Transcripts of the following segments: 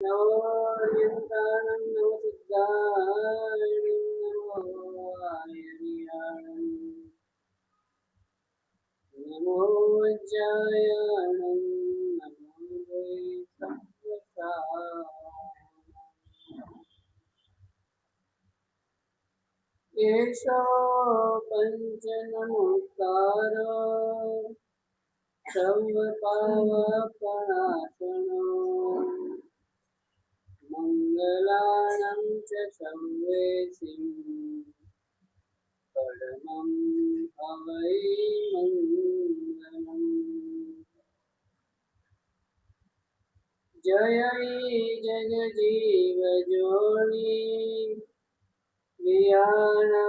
नवोऽयन्तानं नवसिद्धायं नमो आयर्याणं नमो वज्रायाणं नमो वै एषो पञ्चनमुत्तारो सर्वपावपणाशनो मङ्गलानं च संवेसिं परमं हवै मङ्गलम् जय जगजीवजोनि वियाणो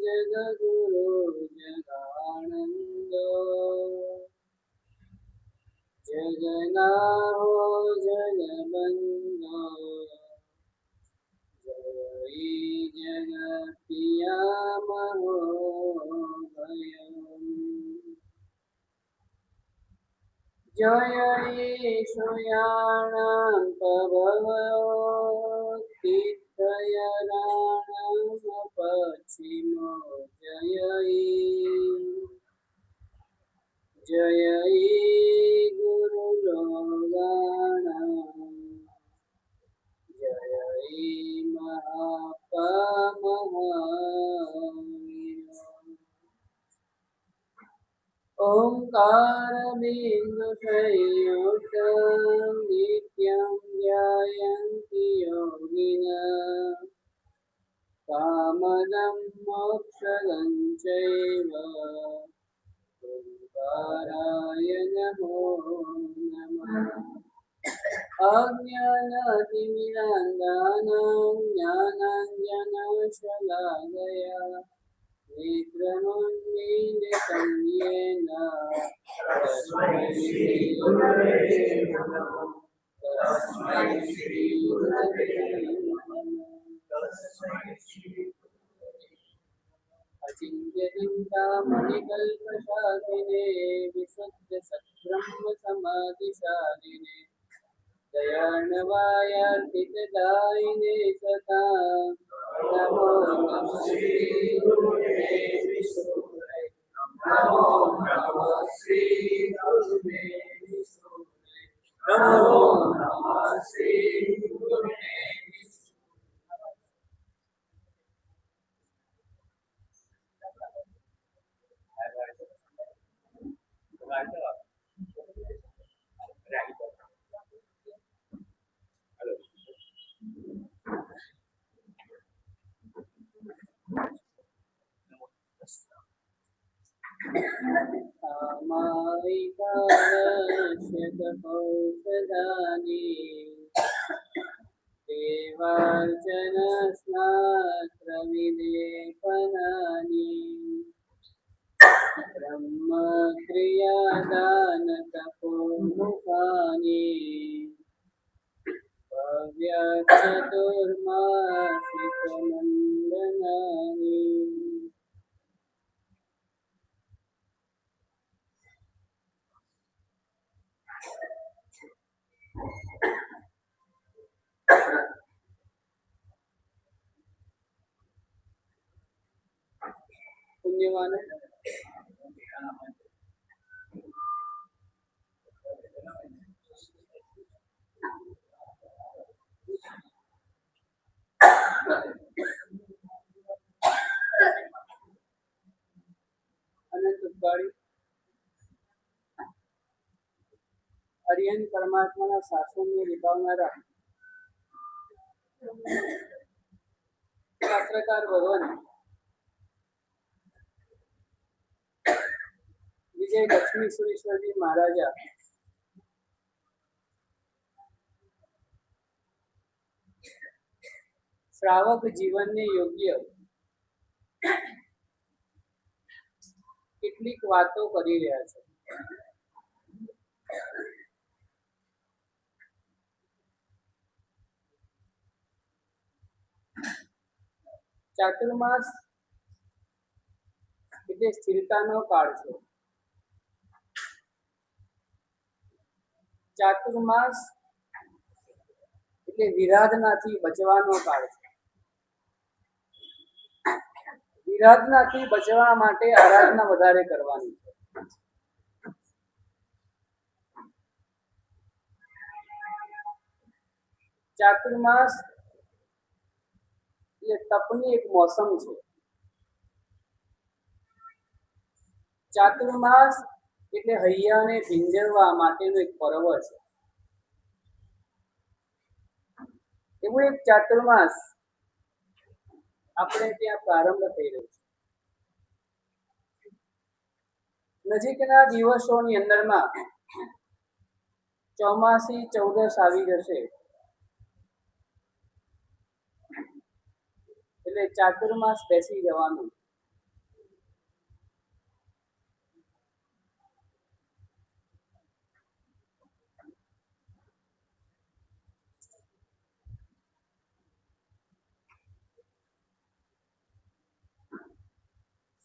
जगद्गुरो जगानन्दो जगन्नाथो जगबन्धो जय जगत्प्रिया महोदयम् जय ईशयाणां प्रभवतीर्थयाणां पश्चिमो जय गुरुलोगाणां जय महात्मा ओंकारबिन्दुसंयुक्तं नित्यं ध्यायन्ति योगिनः कामदं मोक्षदं चैव ओंकाराय नमो नमः अज्ञानतिमिरान्धानां ज्ञानाञ्जनशलाकया नेत्रमन्मीलितं येन तस्मै श्रीगुरवे नमः तस्मै श्रीगुरवे नमः अचिन्त्यचिन्तामणिकल्पशालिने विशुद्धसद्ब्रह्मसमाधिशालिने दयार्णवायार्थितदायिने सदा नमो नमः श्रीगुरुवे विष्णुवे नमो नमः श्रीगुरुवे विष्णुवे नमो नमः श्रीगुरुवे कामायिकाश्यतपौषधानि देवार्चनस्नात्रविलेपनानि ब्रह्मक्रियादानतपोमुखानि भव्यचतुर्मासिकमण्डनानि पुण्यवान अनंत उपकारी હરિયન પરમાત્માના શાસનને નિભાવનારા શાસ્ત્રકાર ભગવાન વિજય લક્ષ્મી સુરેશ્વરજી મહારાજા શ્રાવક જીવનને યોગ્ય કેટલીક વાતો કરી રહ્યા છે. ચાતુર્માસ એટલે સ્થિરતાનો કાળ છે. ચાતુર્માસ એટલે વિરાધનાથી બચવાનો કાળ છે. વિરાધનાથી બચવા માટે આરાધના વધારે કરવાની છે. ચાતુર્માસ એ તપની એક મોસમ છે. ચાતુર્માસ એટલે હૈયાને ભીંજરવા માટેનો એક પર્વ છે. એવું એક ચાતુર્માસ આપણે ત્યાં પ્રારંભ થઈ રહ્યો છે. નજીકના દિવસોની અંદરમાં ચોમાસી ચૌદશ આવી જશે એટલે ચાતુર્માસ બેસી જવાનું.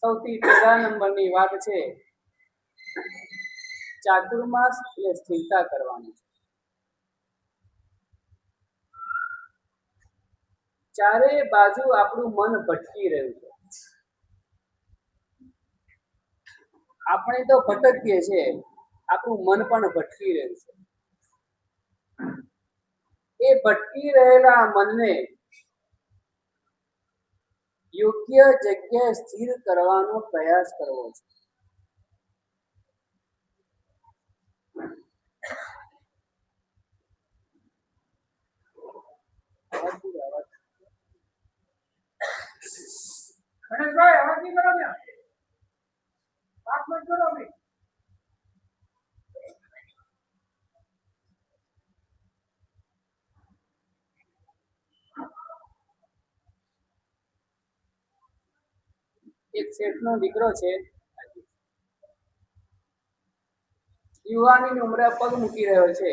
સૌથી પહેલા નંબરની વાત છે ચાતુર્માસ એટલે સ્થિરતા કરવાની છે. ચારે બાજુ આપણું મન ભટકી રહ્યું છે. આપણે તો ભટકીએ છીએ, આપણું મન પણ ભટકી રહ્યું છે. એ ભટકી રહેલા મનને યોગ્ય જગ્યાએ સ્થિર કરવાનો પ્રયાસ કરવો છે. ગણેશભાઈ અવાજ નહીં કરો ત્યાં. વાત મત કરો ભાઈ. એક શેઠનો દીકરો છે. યુવાની ઉંમરે પગ મૂકી રહ્યો છે.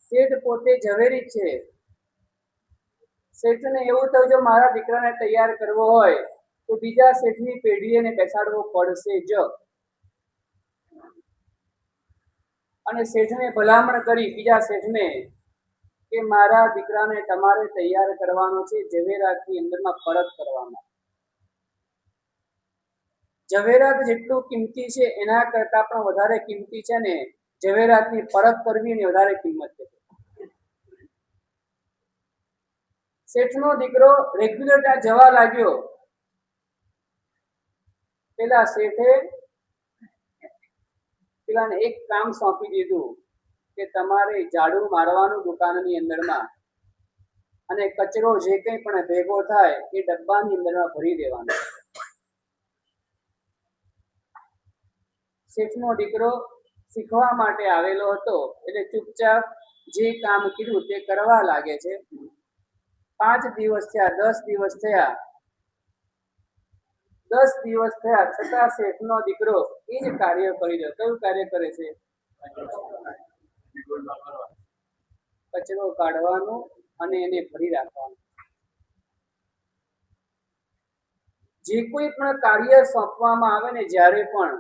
શેઠ પોતે ઝવેરી છે. શેઠને એવું થયું જો મારા દીકરાને તૈયાર કરવો હોય તો બીજા શેઠની પેઢીને બેસાડવો પડશે જ. અને શેઠને ભલામણ કરી બીજા શેઠને કે મારા દીકરાને તમારે તૈયાર કરવાનો છે ઝવેરાતની અંદરમાં પરત કરવાનો. ઝવેરાત જેટલું કિંમતી છે એના કરતા પણ વધારે કિંમતી છે ને ઝવેરાતની પરત કરવી ને વધારે કિંમત છે. શેઠનો દીકરો રેગ્યુલર ત્યાં જવા લાગ્યો. પેલા શેઠે પેલાને એક કામ સોંપી દીધું કે તમારે ઝાડુ મારવાનું દુકાનની અંદરમાં અને કચરો જે કંઈ પણ ભેગો થાય એ ડબ્બાની અંદરમાં ભરી દેવાનો. શેઠનો દીકરો શીખવા માટે આવેલો હતો એટલે ચૂપચાપ જે કામ કીધું તે કરવા લાગે છે. 5 દિવસ થયા, 10 દિવસ થયા, 10 દિવસ થયા છતાં શેઠનો દીકરો એ જ કાર્ય કરી રહ્યો. કયું કાર્ય કરે છે? કચરો કાઢવાનું અને એને ભરી રાખવાનું. જે કોઈ પણ કાર્ય સોંપવામાં આવે ને જ્યારે પણ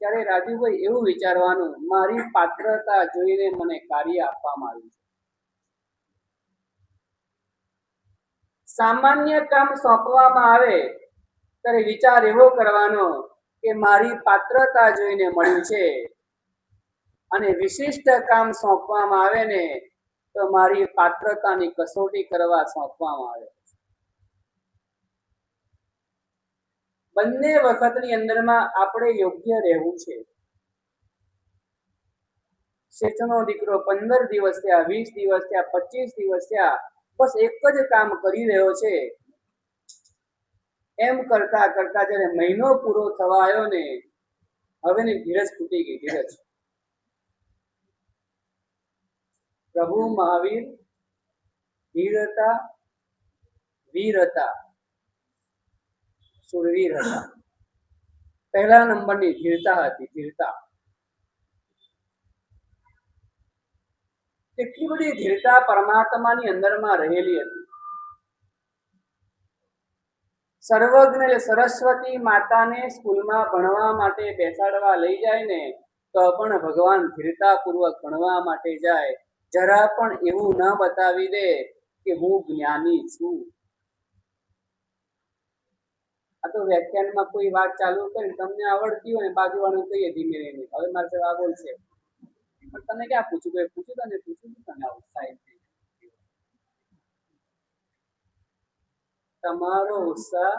ત્યારે રાજુભાઈ એવું વિચારવાનું મારી પાત્રતા જોઈને મને કાર્ય આપવામાં આવ્યું છે. સામાન્ય કામ સોંપવામાં આવે ત્યારે વિચાર એવો કરવાનો કે મારી પાત્રતા જોઈને મળ્યું છે અને વિશિષ્ટ કામ સોંપવામાં આવે ને તો મારી પાત્રતાની કસોટી કરવા સોંપવામાં આવે. બંને વખતની અંદરમાં આપણે યોગ્ય રહેવું છે. શેઠનો દીકરો 15 દિવસ થયા, 20 દિવસ થયા, 25 દિવસ થયા, બસ એક જ કામ કરી રહ્યો છે. એમ કરતા કરતા જ્યારે મહિનો પૂરો થવા આવ્યો ને હવે ની ધીરજ તૂટી ગઈ. ધીરજ. પ્રભુ મહાવીર ધીર હતા, વીર હતા, સુરવીર હતા. પહેલા નંબરની ધીરતા હતી. ધીરતા. કેટલી બધી ધીરતા પરમાત્માની અંદરમાં રહેલી હતી. સર્વજ્ઞ એટલે સરસ્વતી માતાને સ્કૂલમાં ભણવા માટે બેસાડવા લઈ જાય ને તો પણ ભગવાન ધીરતા પૂર્વક ભણવા માટે જાય જરા પણ એવું ન બતાવી દે કે હું જ્ઞાની છું. આ તો વ્યાખ્યાનમાં કોઈ વાત ચાલુ કરીને તમને આવડતી હોય ને બાજુવાળું કહીએ ધીમે ધીમે હવે મારે આ બોલશે પણ તમે ક્યાં પૂછ્યું તને પૂછ્યું તને ઉત્સાહિત તમારો ઉત્સાહ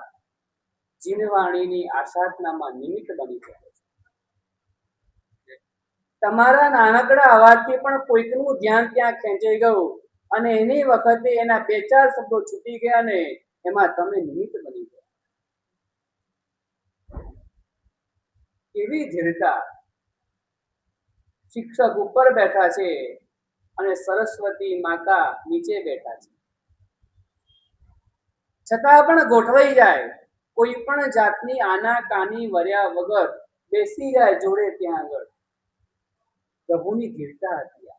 જીનવાણીની આશાતનામાં નિમિત્ત બની શકે છે. તમારા નાનકડા અવાજથી પણ કોઈકનું ધ્યાન ત્યાં ખેંચાઈ ગયું અને એની વખતે એના બે ચાર શબ્દો છૂટી ગયા ને એમાં તમે નિમિત્ત બની ગયા. કેવી ધીરતા! શિક્ષક ઉપર બેઠા છે અને સરસ્વતી માતા નીચે બેઠા છે, છતાં પણ ગોઠવાઈ જાય, કોઈ પણ જાતની આનાકાની વર્યા વગર બેસી જાય જોડે ત્યાં આગળ. પ્રભુની ધીરતા હતી.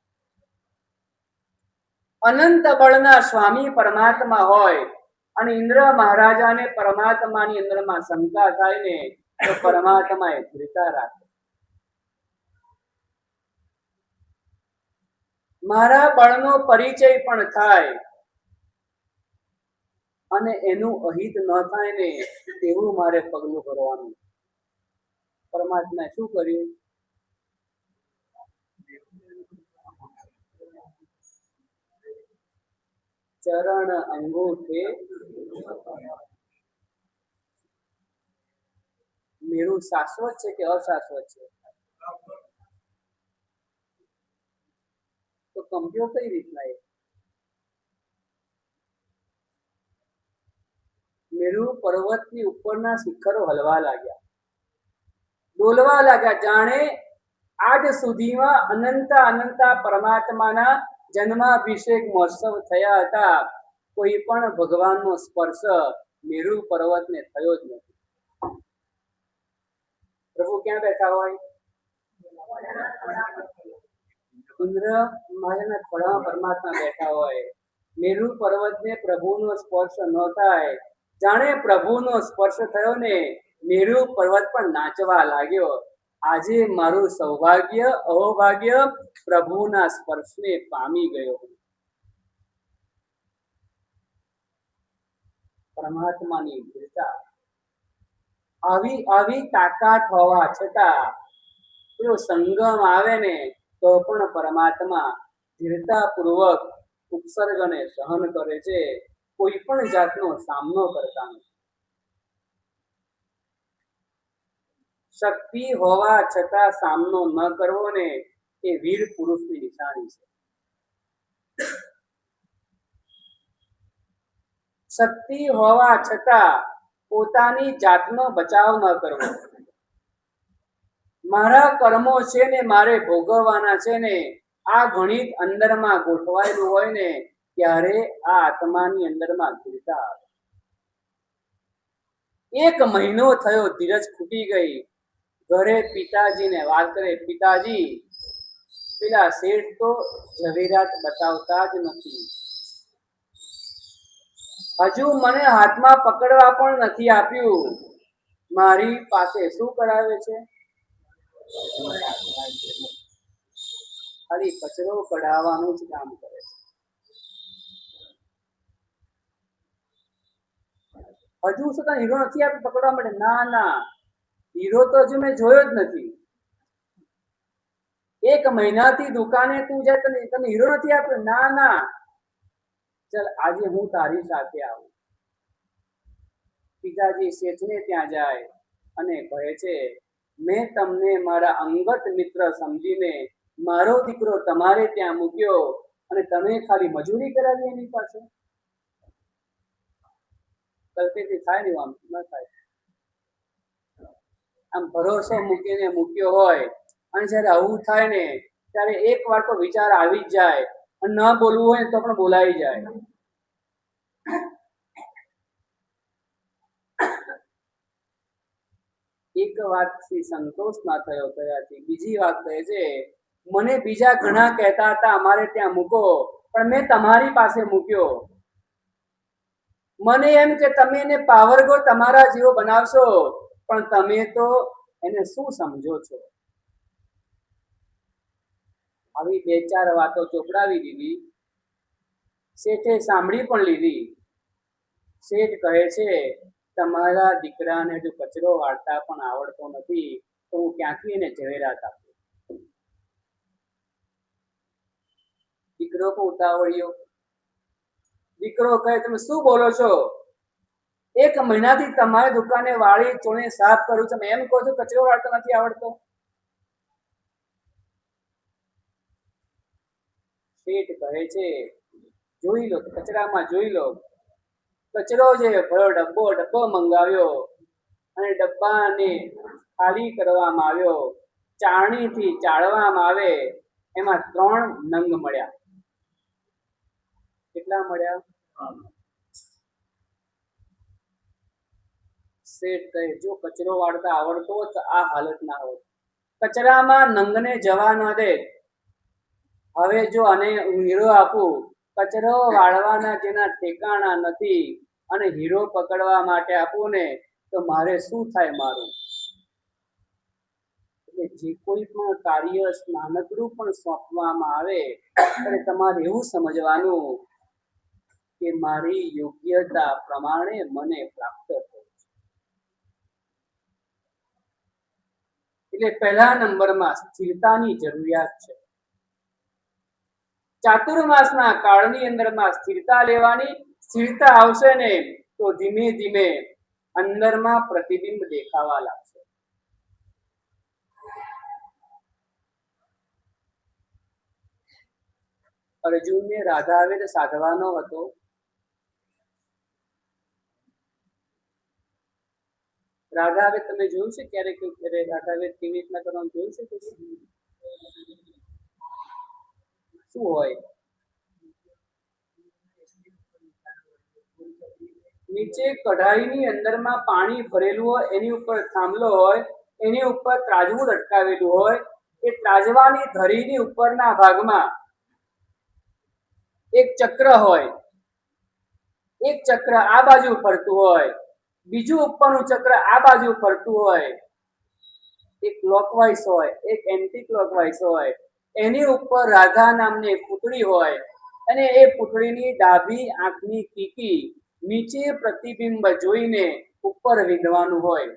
અનંત બળના સ્વામી પરમાત્મા હોય અને ઇન્દ્ર મહારાજાને પરમાત્માની અંદરમાં શંકા થાય ને તો પરમાત્માએ ધીરતા રાખે. મારા બળનો પરિચય પણ થાય અને એનું અહિત ન થાય ને એવું મારે પગલું ભરવાનું. પરમાત્માએ શું કર્યું? ચરણ અંગૂઠે મેરું શાશ્વત છે કે અશાશ્વત છે? તો કંપ્યો કઈ રીતના? એ મેરુ પર્વતની ઉપરના શિખરો હલવા લાગ્યા, ડોલવા લાગ્યા, જાણે આજ સુધીમાં અનંત પરમાત્માના જન્માભિષેક મહોત્સવ થયા હતા. કોઈ પણ ભગવાનનો સ્પર્શ મેરુ પર્વતને થયો જ નથી. પ્રભુ ક્યાં બેઠા હોય? ઇન્દ્ર મહારાજના ખોળામાં પરમાત્મા બેઠા હોય. મેરુ પર્વતને પ્રભુનો સ્પર્શ ન થાય, જાણે પ્રભુનો સ્પર્શ થયો ને મેરુ પર્વત પણ નાચવા લાગ્યો. આજે મારું સૌભાગ્ય અહોભાગ્ય પ્રભુના સ્પર્શને પામી ગયો. પરમાત્માની ધીરતા. આવી તાકાત હોવા છતાં પેલો સંગમ આવે ને તો પણ પરમાત્મા ધીરતા પૂર્વક ઉપસર્ગને સહન કરે છે, કોઈ પણ જાતનો સામનો કરતા નથી. શક્તિ હોવા છતાં સામનો ન કરવો ને એ વીર પુરુષની નિશાની છે. શક્તિ હોવા છતાં પોતાની જાતનો બચાવ ન કરવો. મારા કર્મો છે ને મારે ભોગવવાના છે ને આ ગણિત અંદરમાં ગોઠવાયેલું હોય ને ત્યારે આ આત્માની અંદરમાં ધીરતા આવે. 1 મહિનો થયો, ધીરજ ખૂટી ગઈ. ઘરે પિતાજીને વાત કરે, પિતાજી પેલા શેઠ તો ઝવેરાત બતાવતા જ નથી, હજુ મને હાથમાં પકડવા પણ નથી આપ્યું, મારી પાસે શું કરાવે છે? ખાલી કચરો કઢાવવાનું જ કામ કરે છે. હજુ સુધી હીરો નથી આપ્યો પકડવા માટે? ના, હીરો તો હજુ મેં જોયો જ નથી. 1 મહિનાથી દુકાને તું જાય, તને હીરો નથી આપ્યો? ના, ચલ આજે હું તારી સાથે આવું. પિતાજી શેઠને ત્યાં જાય અને કહે છે, મેં તમને મારા અંગત મિત્ર સમજીને મારો દીકરો તમારે ત્યાં મૂક્યો અને તમે ખાલી મજૂરી કરાવી એની પાસે? કલ્પેથી થાય ને આમ ન થાય. આમ ભરોસો મૂકીને મૂક્યો હોય અને જયારે આવું થાય ને ત્યારે એક વાર તો વિચાર આવી જ જાય અને ન બોલવું હોય તો પણ બોલાઈ જાય. એક વાતથી સંતોષ ના થયો થયાથી બીજી વાત કહે છે, મને બીજા ઘણા કહેતા હતા અમારે ત્યાં મૂકો, પણ મેં તમારી પાસે મૂક્યો. મને એમ કે તમે એને પાવરગો તમારા જેવો બનાવશો, પણ તમે તો એને શું સમજો છો? આવી બે ચાર વાતો ચોપડાવી દીધી. શેઠે સાંભળી પણ લીધી. શેઠ કહે છે, તમારા દીકરાને જો કચરો વાળતા પણ આવડતો નથી તો હું ક્યાંથી એને ઝવેરાત આપું. દીકરો પણ ઉતાવળ્યો. દીકરો કહે, તમે શું બોલો છો? 1 મહિનાથી તમારી દુકાને વાળી ચોણે સાફ કરું છું, એમ કહો છો કચરો વાળતો નથી આવડતો? શેઠ કહે છે, જોઈ લો, કચરામાં જોઈ લો. કચરો જે ભર્યો ડબ્બો મંગાવ્યો અને ડબ્બાને ખાલી કરવામાં આવ્યો. ચાળણીથી ચાળવામાં આવે એમાં 3 નંગ મળ્યા. કેટલા મળ્યા? શેઠ કહે, જો કચરો વાળતા આવડતો તો આ હાલત ના હોત. કચરામાં નંગને જવા ન દે. હવે જો આને હું હીરો આપું, કચરો વાળવાના જેના ઠેકાણા નથી અને હીરો પકડવા માટે આપું ને તો મારે શું થાય મારું? એટલે જે કોઈ પણ કાર્ય નાનકડું પણ સોંપવામાં આવે ત્યારે તમારે એવું સમજવાનું કે મારી યોગ્યતા પ્રમાણે મને પ્રાપ્ત થયું છે. એટલે પહેલા નંબરમાં સ્થિરતાની જરૂરિયાત છે. ચાતુર્માસના કાળની અંદરમાં સ્થિરતા લેવાની. સ્થિરતા આવશે ને તો ધીમે ધીમે અંદરમાં પ્રતિબિંબ દેખાવા લાગશે. અર્જુનને રાધાવેદ સાધવાનો હતો. રાધાવેદ તમે જોયું છે ક્યારેક? રાધાવેદ કેવી રીતના કરવાનું જોયું છે? શું હોય? નીચે કઢાઈની અંદરમાં પાણી ભરેલું હોય, એની ઉપર થાંભલો હોય, એની ઉપર ત્રાજવું લટકાવેલું હોય. એ ત્રાજવાની ધરીની ઉપરના ભાગમાં એક ચક્ર હોય. એક ચક્ર આ બાજુ ફરતું હોય, બીજું ઉપરનું ચક્ર આ બાજુ ફરતું હોય. એક ક્લોકવાઇઝ હોય, એક એન્ટી ક્લોકવાઇઝ હોય. એની ઉપર રાધા નામની પૂતળી હોય અને એ પૂતળીની ડાબી આંખની કીકી નીચે પ્રતિબિંબ જોઈને ઉપર વિંધવાનું હોય.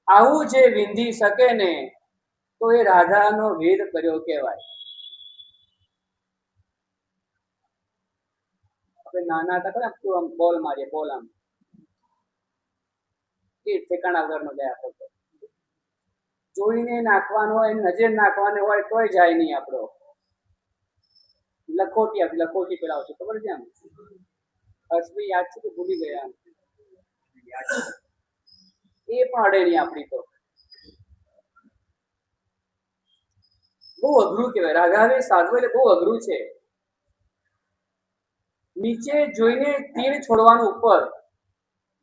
આવું જે વિંધી શકે ને તો એ રાધાનો વેદ કર્યો કહેવાય. આપણે નાના હતા ખરા, બોલ મારીએ, બોલ આમ એ ઠેકાણા વગરનો ગયા હતો. જોઈને નાખવાનો હોય, નજર નાખવાનો હોય તોય જાય નહીં આપણો. લખોટી પેલા આવશે, ખબર છે? આમ હર્ષભાઈ યાદ છે કે ભૂલી ગયા? એ પણ અડે નહીં આપણી તો. બહુ અઘરું કહેવાય. રાધાવે સાધવું એટલે બહુ અઘરું છે. નીચે જોઈને તીર છોડવાનું ઉપર,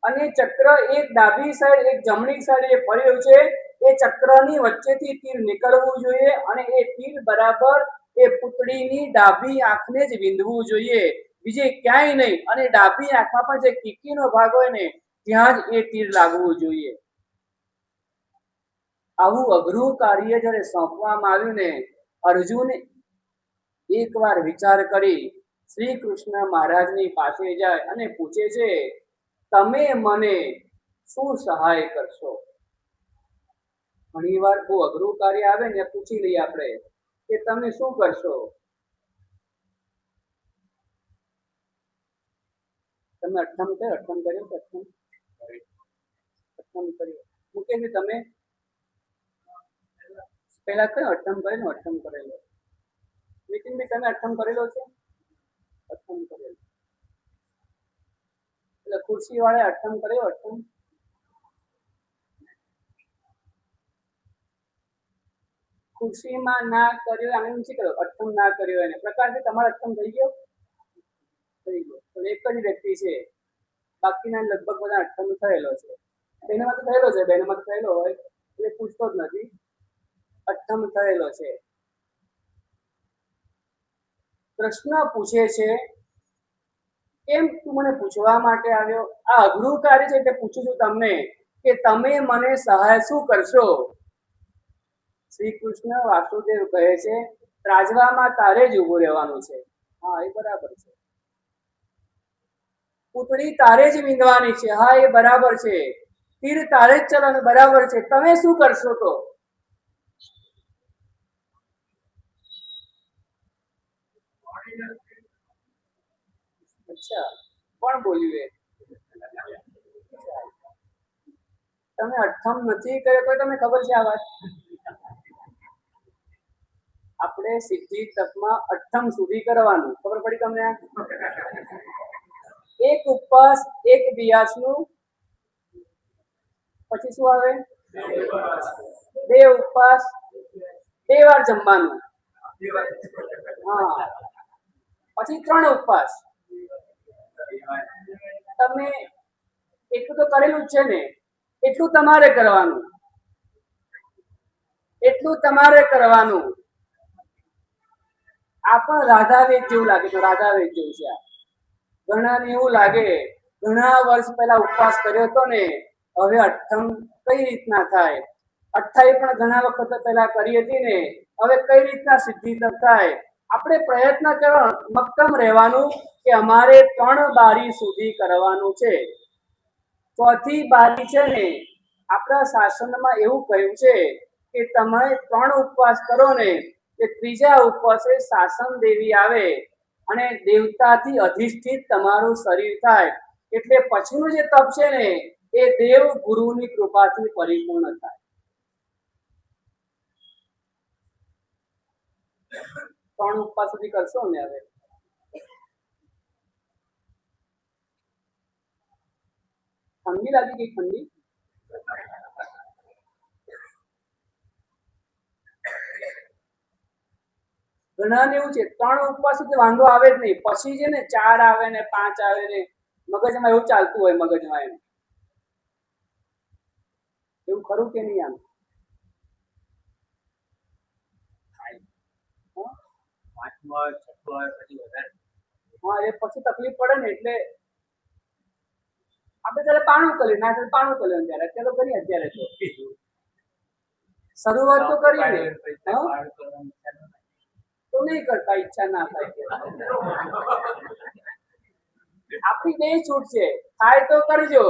અને ચક્ર એક ડાબી સાઈડ એક જમણી સાઈડ ફર્યું છે. એ ચક્રની વચ્ચેથી તીર નીકળવું જોઈએ અને એ તીર બરાબર એ પુતળીની ડાબી આંખને જ વિંધવું જોઈએ, બીજે ક્યાંય નહીં. અને ડાબી આંખમાં પણ જે કીકીનો ભાગ હોય ને ત્યાં જ એ તીર લાગવું જોઈએ. આવું અઘરું કાર્ય જ્યારે સોંપવામાં આવ્યું ને, અર્જુન એકવાર વિચાર કરી શ્રી કૃષ્ણ મહારાજની પાસે જાય અને પૂછે છે, તમે મને શું સહાય કરશો? ઘણી વાર બહુ અઘરું કાર્ય આવે ને પૂછી લઈએ આપણે કે તમે શું કરશો? તમે અઠમ કર્યો? અઠમ કર્યો? મુકેશભાઈ તમે પહેલા કયો અઠમ કરેલો? અઠમ કરેલો. નીતિનભાઈ તમે અઠમ કરેલો છે? અઠમ કરેલો. એટલે ખુરશી વાળા અઠમ કર્યો? અઠમ ખુરશીમાં ના કર્યો આને નથી કર્યો, અઠમ ના કર્યો એને પ્રકારથી તમારો અઠમ થઈ ગયો? થઈ ગયો. તો એક જ વ્યક્તિ છે, બાકીના લગભગ બધા અઠમ થયેલો છે. બેનામાં તો થયેલો છે, બેનામાં તો થયેલો હોય એટલે પૂછતો જ નથી. અઠમ થયેલો છે. કૃષ્ણ પૂછે છે, કેમ તું મને પૂછવા માટે આવ્યો? આ અઘરું કાર્ય છે એટલે પૂછું છું તમને કે તમે મને સહાય શું કરશો? શ્રી કૃષ્ણ વાસુદેવ કહે છે, ત્રાજવામાં તારે જ ઊભું રહેવાનું છે. હા, એ બરાબર છે. પૂતળી તારે જ વીંધવાની છે. હા, એ બરાબર છે. તીર તારે જ ચલાવવાનું, બરાબર છે. તમે શું કરશો તો? અચ્છા, કોણ બોલ્યું એ? તમે અઠમ નથી કર્યો તો તમને ખબર છે આ વાત? આપણે સિદ્ધિ તપમાં અઠમ સુધી કરવાનું, ખબર પડી તમને? એક ઉપવાસ, એક બિયાસનું, પછી શું આવે? બે ઉપવાસ, 2 વાર જમવાનું. હા, પછી 3 ઉપવાસ. તમે એટલું તો કરેલું જ છે ને? એટલું તમારે કરવાનું, એટલું તમારે કરવાનું. આ પણ રાધાવેદ જેવું લાગે તો રાધાવેદ જેવું છે. ઘણાને એવું લાગે ઘણા વર્ષ પહેલા ઉપવાસ કર્યો હતો ને, હવે અઠમ કઈ રીતના થાય? અઠ્ઠાઈ પણ ઘણા વખત પહેલા કરી હતી ને, હવે કઈ રીતના સિદ્ધિ થાય? આપણે પ્રયત્ન કરો, મક્કમ રહેવાનું કે અમારે 3 બારી સુધી કરવાનું છે. ચોથી બારી છે ને, આપણા શાસનમાં એવું કહ્યું છે કે તમે 3 ઉપવાસ કરો ને, કે ત્રીજા ઉપવાસે શાસન દેવી આવે અને દેવતાથી અધિષ્ઠિત તમારું શરીર થાય. એટલે પછીનું જે તપ છે ને, એ દેવ ગુરુની કૃપાથી પરિપૂર્ણ થાય. 3 ઉપવાસ સુધી કરશો ને? હવે ઠંડી લાગી ગઈ? ઠંડી ઘણાને એવું છે 3 ઉપવાસ સુધી વાંધો આવે જ નહીં, પછી છે ને 4 આવે ને 5 આવે ને, મગજમાં એવું ચાલતું હોય. મગજમાં એવું ખરું કે નહીં? આમ હા, એ પછી તકલીફ પડે ને, એટલે આપણે ત્યારે પાણું કરી ના, પાણું કરી ત્યારે ચાલો કરીએ. અત્યારે તો શરૂઆત તો કરીએ ને, તો નહીં કરતા, ઈચ્છા ના થાય. આપણી બે છૂટ છે, થાય તો કરજો,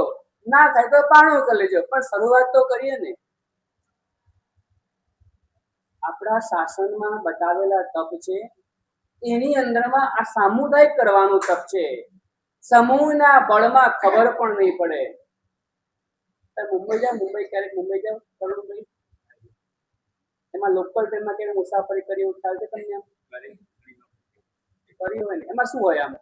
ના થાય તો પાણું કરી લેજો, પણ શરૂઆત તો કરીએ ને. આપણા શાસનમાં બતાવેલા તપ છે, એની અંદરમાં આ સામુદાયિક કરવાનું તપ છે. સમૂહના બળમાં ખબર પણ નહીં પડે. મુંબઈ જાવ, મુંબઈ ક્યારેક મુંબઈ જાવ તરુણભાઈ, એમાં લોકલ ટ્રેનમાં ક્યારે મુસાફરી કરી એવું ખ્યાલ છે તમને? કરી હોય ને, એમાં શું હોય? આમ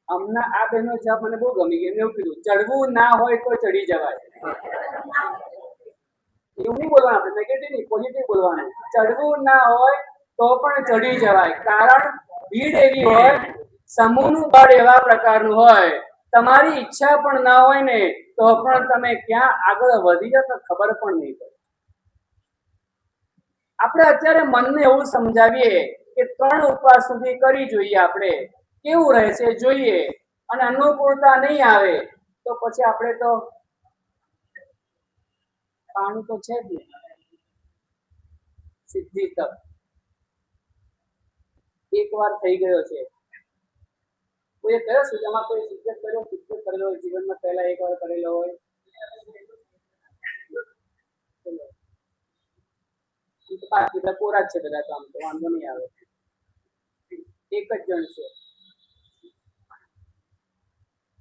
હમણાં આ બહેનો જવાબ મને બહુ ગમી ગઈ. એવું કીધું, ચડવું ના હોય તો ચડી જવાય. એવું નહીં બોલવાનું, આપણે નેગેટિવ નહીં, પોઝિટિવ બોલવાનું. ચડવું ના હોય તો પણ ચડી જવાય, કારણ ભીડ એવી હોય, સમૂહનું બળ એવા પ્રકારનું હોય, તમારી ઈચ્છા પણ ના હોય ને, તો પણ તમે ક્યાં આગળ વધી જાવ તો ખબર પણ નહીં પડે. આપણે અત્યારે મનને એવું સમજાવીએ કે 3 ઉપવાસ સુધી કરી જોઈએ, આપણે કેવું રહેશે જોઈએ, અને અનુકૂળતા નહીં આવે તો પછી આપણે તો પાણી તો છે જ ને. સિદ્ધિ તપ એકવાર થઈ ગયો છે. કોઈ કયો સુજામાં કોઈ સિદ્ધ કરેલો હોય જીવનમાં, પહેલા એકવાર કરેલો હોય? કોરા છે બધા, કામ તો વાંધો નહીં આવે. એક જ જણ છે.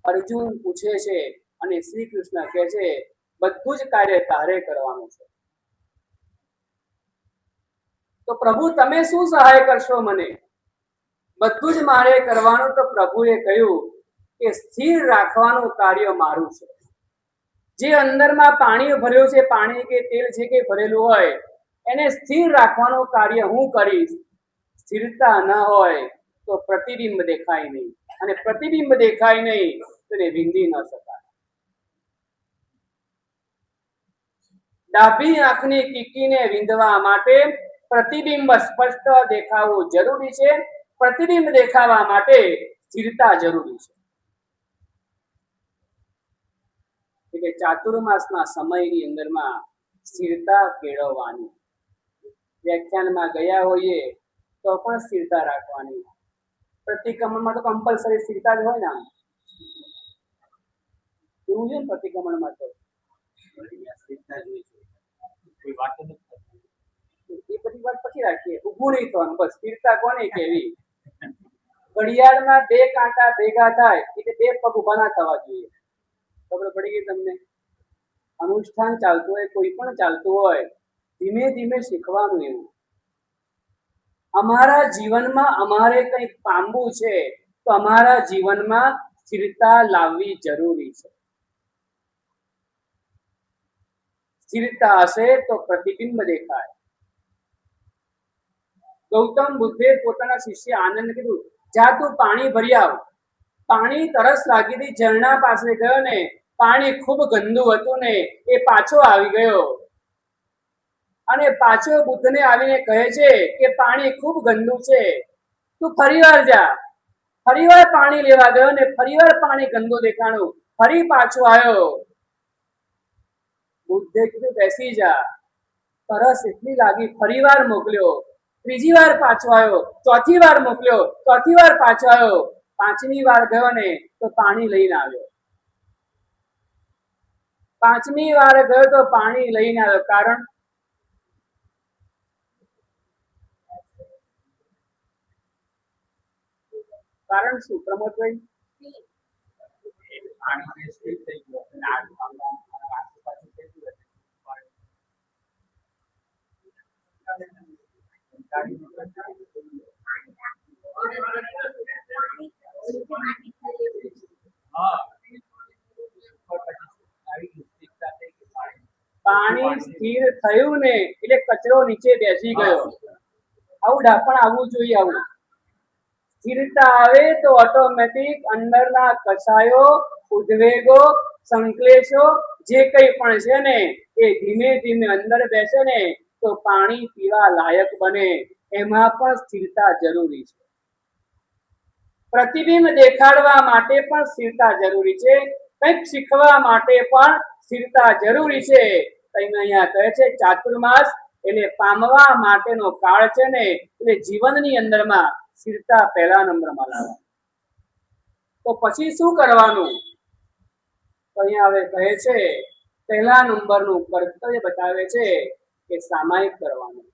અર્જુન પૂછે છે અને શ્રી કૃષ્ણ કહે છે, બધું જ કાર્ય તારે કરવાનું છે. તો પ્રભુ તમે શું સહાય કરશો મને? બધું જ મારે કરવાનું. તો પ્રભુએ કહ્યું કે સ્થિર રાખવાનું કાર્ય મારું છે. જે અંદરમાં પાણી ભર્યું છે, પાણી કે તેલ છે કે ભરેલું હોય, એને સ્થિર રાખવાનું કાર્ય હું કરીશ. સ્થિરતા ન હોય તો પ્રતિબિંબ દેખાય નહીં, અને પ્રતિબિંબ દેખાય નહીં તો એને વિંધી ન શકાય. ડાબી આંખની કીકીને વિંધવા માટે પ્રતિબિંબ સ્પષ્ટ દેખાવું જરૂરી છે, પ્રતિબિંબ દેખાવા માટે સ્થિરતા જરૂરી છે. એટલે ચાતુર્માસના સમયની અંદરમાં સ્થિરતા કેળવવાની. વ્યાખ્યાનમાં ગયા હોઈએ તો પણ સ્થિરતા રાખવાની. પ્રતિક્રમણમાં તો કમ્પલસરી સ્થિરતા જ હોય ને. એવું છે ને પ્રતિક્રમણમાં તો સ્થિરતા જોઈએ છે. કોઈ વાત નથી, એ બધી વાત પછી રાખીએ. ઊભું નહીં થવાનું, બસ સ્થિરતા કોને કેવી. ઘડિયાળમાં બે કાંટા ભેગા થાય એટલે બે પગ ઊભા ના થવા જોઈએ. ખબર પડી ગઈ તમને? અનુષ્ઠાન ચાલતું હોય, કોઈ પણ ચાલતું હોય, ધીમે ધીમે શીખવાનું. એવું અમારા જીવનમાં અમારે કંઈક પામવું છે તો અમારા જીવનમાં સ્થિરતા લાવવી જરૂરી છે. સ્થિરતા હશે તો પ્રતિબિંબ દેખાય. ગૌતમ બુદ્ધે પોતાના શિષ્ય આનંદ કીધું, જા તું પાણી ભરી આવ. પાણી તરસ લાગી હતી, ઝરણા પાસે ગયો ને પાણી ખૂબ ગંદુ હતું ને એ પાછો આવી ગયો અને પાછો બુદ્ધને આવીને કહે છે કે પાણી ખૂબ ગંદુ છે, તું ફરીવાર જા. ફરીવાર પાણી લેવા ગયો ને ફરીવાર પાણી ગંદુ દેખાણું, ફરી પાછો આવ્યો. બુદ્ધે કીધું બેસી જા. તરસ એટલી લાગી, ફરીવાર મોકલ્યો. ત્રીજી વાર પાછો આવ્યો, ચોથી વાર મોકલ્યો, ચોથી વાર પાછો આવ્યો. પાંચમી વાર ગયો ને તો પાણી લઈને આવ્યો. પાંચમી વાર ગયો તો પાણી લઈને આવ્યો. કારણ શું પ્રમોદભાઈ? પાણી સ્થિર થયું ને એટલે કચરો નીચે બેસી ગયો. આવું ડાપણ આવવું જોઈએ. આવું સ્થિરતા આવે તો ઓટોમેટિક અંદરના કસાયો, ઉદ્વેગો, સંકલેશો જે કંઈ પણ છે ને એ ધીમે ધીમે અંદર બેસે ને તો પાણી પીવા લાયક બને. એમાં પણ સ્થિરતા જરૂરી છે. પ્રતિબિંબ દેખાડવા માટે પણ સ્થિરતા જરૂરી છે. કંઈક શીખવા માટે પણ સ્થિરતા જરૂરી છે. અહીંયા કહે છે ચાતુર્માસ એટલે પામવા માટેનો કાળ છે ને, એટલે જીવનની અંદરમાં સ્થિરતા પહેલા નંબરમાં લાવવા. તો પછી શું કરવાનું? તો અહીંયા હવે કહે છે પહેલા નંબરનું કર્તવ્ય બતાવે છે કે સામાયિક કરવાનું.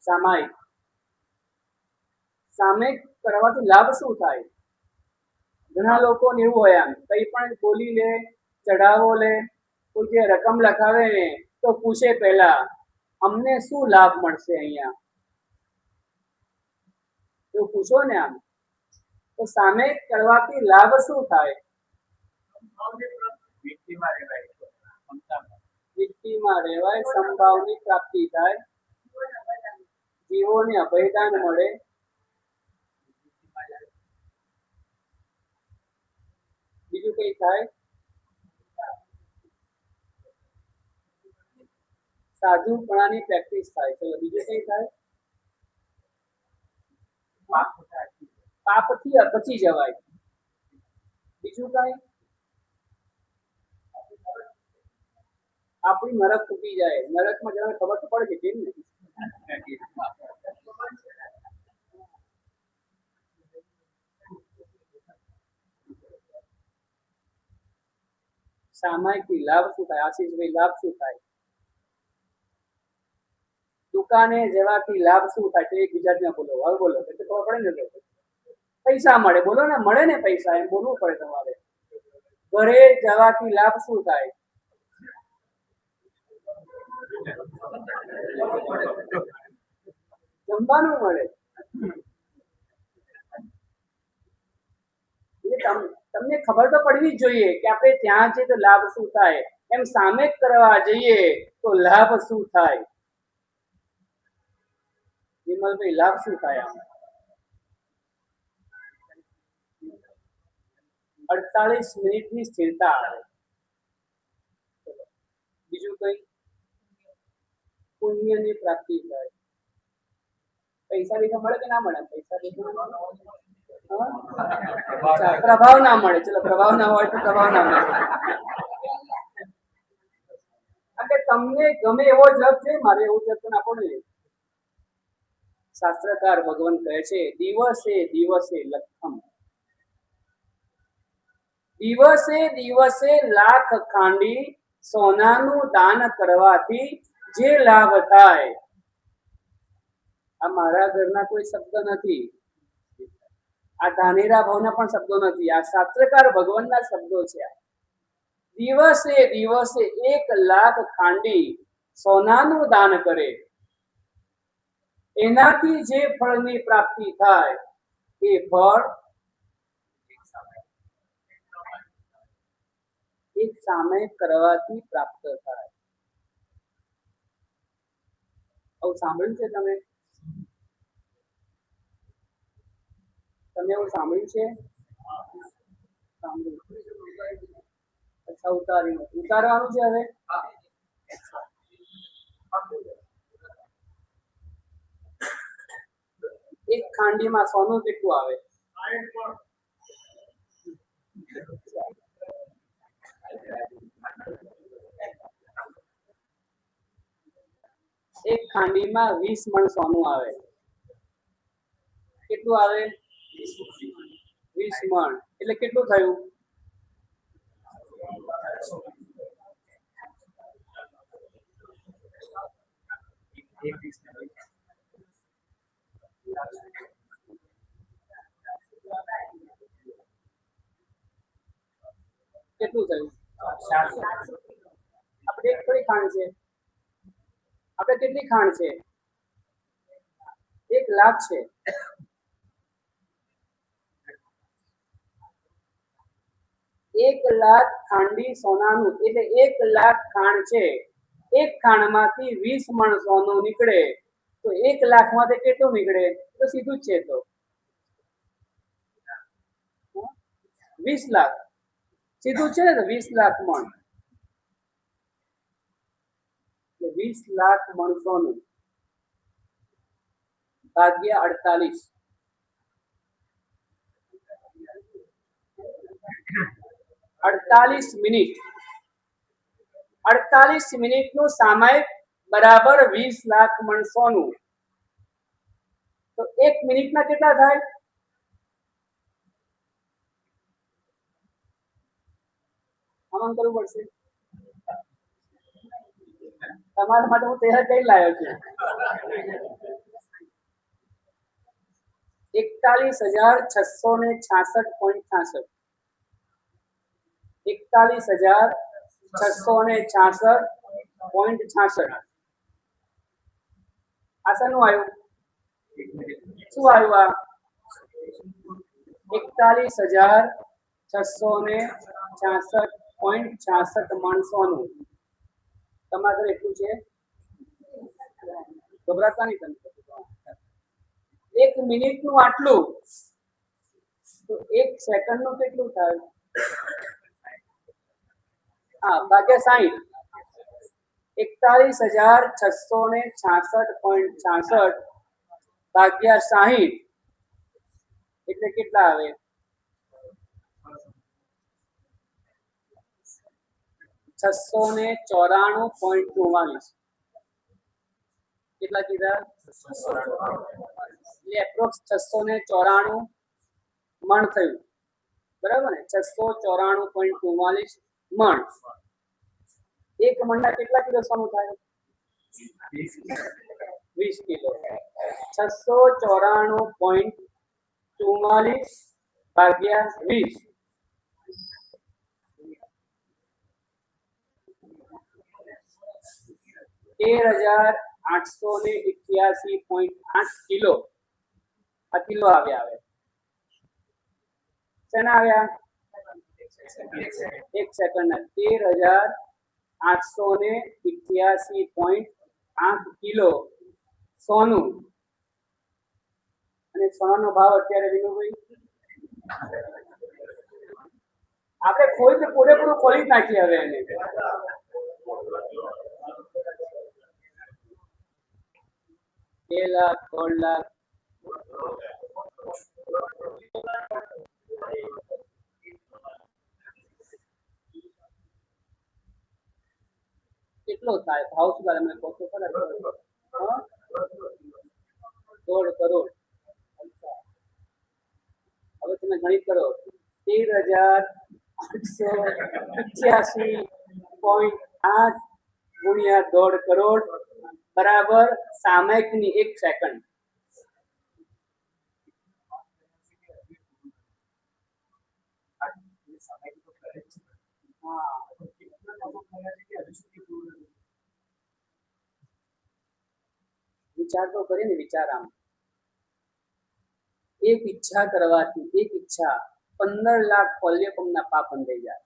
સામાયિક સામાયિક કરવાથી લાભ શું થાય? ઘણા લોકોને એવું હોય, આમ કંઈ પણ બોલી લે, ચઢાવો લે, કોઈ જે રકમ લખાવે ને તો પૂછે પહેલા અમને શું લાભ મળશે અહીંયા, એવું પૂછો ને. આમ તો સામાયિક કરવાથી લાભ શું થાય? વ્યક્તિમાં રહેવાય, સંભાવની પ્રાપ્તિ થાય, જીવોને અભયદાન મળે, બીજું કઈ થાય? સાધુપણાની પ્રેક્ટિસ થાય. ચલો બીજું કઈ થાય? પાપથી બચી જવાય. બીજું કઈ? આપણી નરક તૂટી જાય. નરકમાં જવાની ખબર તો પડે છે કેમ ને? સામાયિકથી લાભ શું થાય? આશીષભાઈ, લાભ શું થાય? દુકાને જવાથી લાભ શું થાય? તો એક ગુજરાતીમાં બોલો. હવે બોલો, એટલે ખબર પડે ને. પૈસા મળે. બોલો ને, મળે ને પૈસા, એમ બોલવું પડે તમારે. ઘરે જવાથી લાભ શું થાય? જમવાનું મળે. તમને ખબર તો પડવી જ જોઈએ કે આપણે ત્યાં છે તો લાભ શું થાય. એમ સામે કરવા જઈએ તો લાભ શું થાય? વિમલભાઈ, લાભ શું થાય? 48 મિનિટની સ્થિરતા આવે. બીજું કઈ? પુણ્યની પ્રાપ્તિ થાય. પૈસા બીજા મળે કે ના મળે? પૈસા પ્રભાવ ના મળે. ચલો પ્રભાવ ના હોય તો પ્રભાવ ના મળે. એટલે તમને ગમે એવો જપ છે, મારે એવું જપ નાખો ને. શાસ્ત્રકાર ભગવાન કહે છે દિવસે દિવસે લખમ, દિવસે દિવસે લાખ ખાંડી સોનાનું દાન કરવાથી જે લાભ થાય. આ મારા ઘરના કોઈ શબ્દ નથી, આ ધાનેરા ભાવના પણ શબ્દો નથી, આ શાસ્ત્રકાર ભગવાનના શબ્દો છે. દિવસે દિવસે 1 લાખ ખાંડી સોનાનું દાન કરે, એનાથી જે ફળની પ્રાપ્તિ થાય એ ફળ એક સામે કરવાથી પ્રાપ્ત થાય. આવું સાંભળ્યું છે તમે? એવું સાંભળ્યું છે? અચ્છા, ઉતારવાનું છે હવે. એક ખાંડીમાં સોનું કેટલું આવે? એક ખાંડીમાં 20 મણ સોનું આવે. કેટલું આવે? 20 મણ એટલે કેટલું થયું? કેટલું થયું? આપણે એક થોડી ખાંડ છે, આપણે કેટલી ખાંડ છે? 1 લાખ છે. એક લાખ ખાંડી સોનાનું એટલે 1 લાખ ખાંડ છે. એક ખાંડમાંથી 20 મણ સોનું નીકળે તો 1 લાખમાંથી કેટલું નીકળે? તો સીધું જ છે, તો 20 લાખ સીધું છે ને. 20 લાખ મણ એટલે 20 લાખ મણ સોનું ભાગ્યા 48. 48 મિનિટ. 48 મિનિટનું સામાયિક બરાબર 20 લાખ મણ સોનું. તો 1 મિનિટના કેટલા થાય? આમાં કરવું પડશે. તમારા માટે હું તૈયાર કઈ લાવ્યો છું. 41,666.66. 41,666.66. આ શાનું આવ્યું? શું આવ્યું? આ 41,666.66 મણ સોનું. તમારા ઘરે એટલું છે? ગભરાતા નહીં તમે. 1 મિનિટનું આટલું તો 1 સેકન્ડનું કેટલું થાય? હા, ભાગ્યા 60. 41,666.66 ભાગ્યા 60 એટલે કેટલા આવે? 694.44. કેટલા કીધા? એટલે એપ્રોક્સ 694 મણ થયું, બરાબર ને? 694.44 મણ. 1 મણના કેટલા કિલો સોનું થાય? 20 કિલો. 694.44 ભાગ્યા 20 13,881.8 કિલો. આ કિલો આવ્યા. શેના આવ્યા? 1 સેકન્ડ. 13,881.8 કિલો સોનું. અને સોનાનો ભાવ અત્યારે વિનુભાઈ આપણે પૂરેપૂરું ખોલી નાખીએ હવે એને. 2 લાખ, 3 લાખ, કેટલો થાય ભાવ શું થાય તમને કહો તો ખરા? 1.5 કરોડ. હવે તમે ગણિત કરો. 13,888.8 ગુણ્યા 1.5 કરોડ બરાબર સામયિકની 1 સેકન્ડ. વિચાર તો કરીને વિચાર આમ એક ઈચ્છા કરવાથી એક ઈચ્છા 15 લાખ પલ્યપમના પાપ બંધાઈ જાય.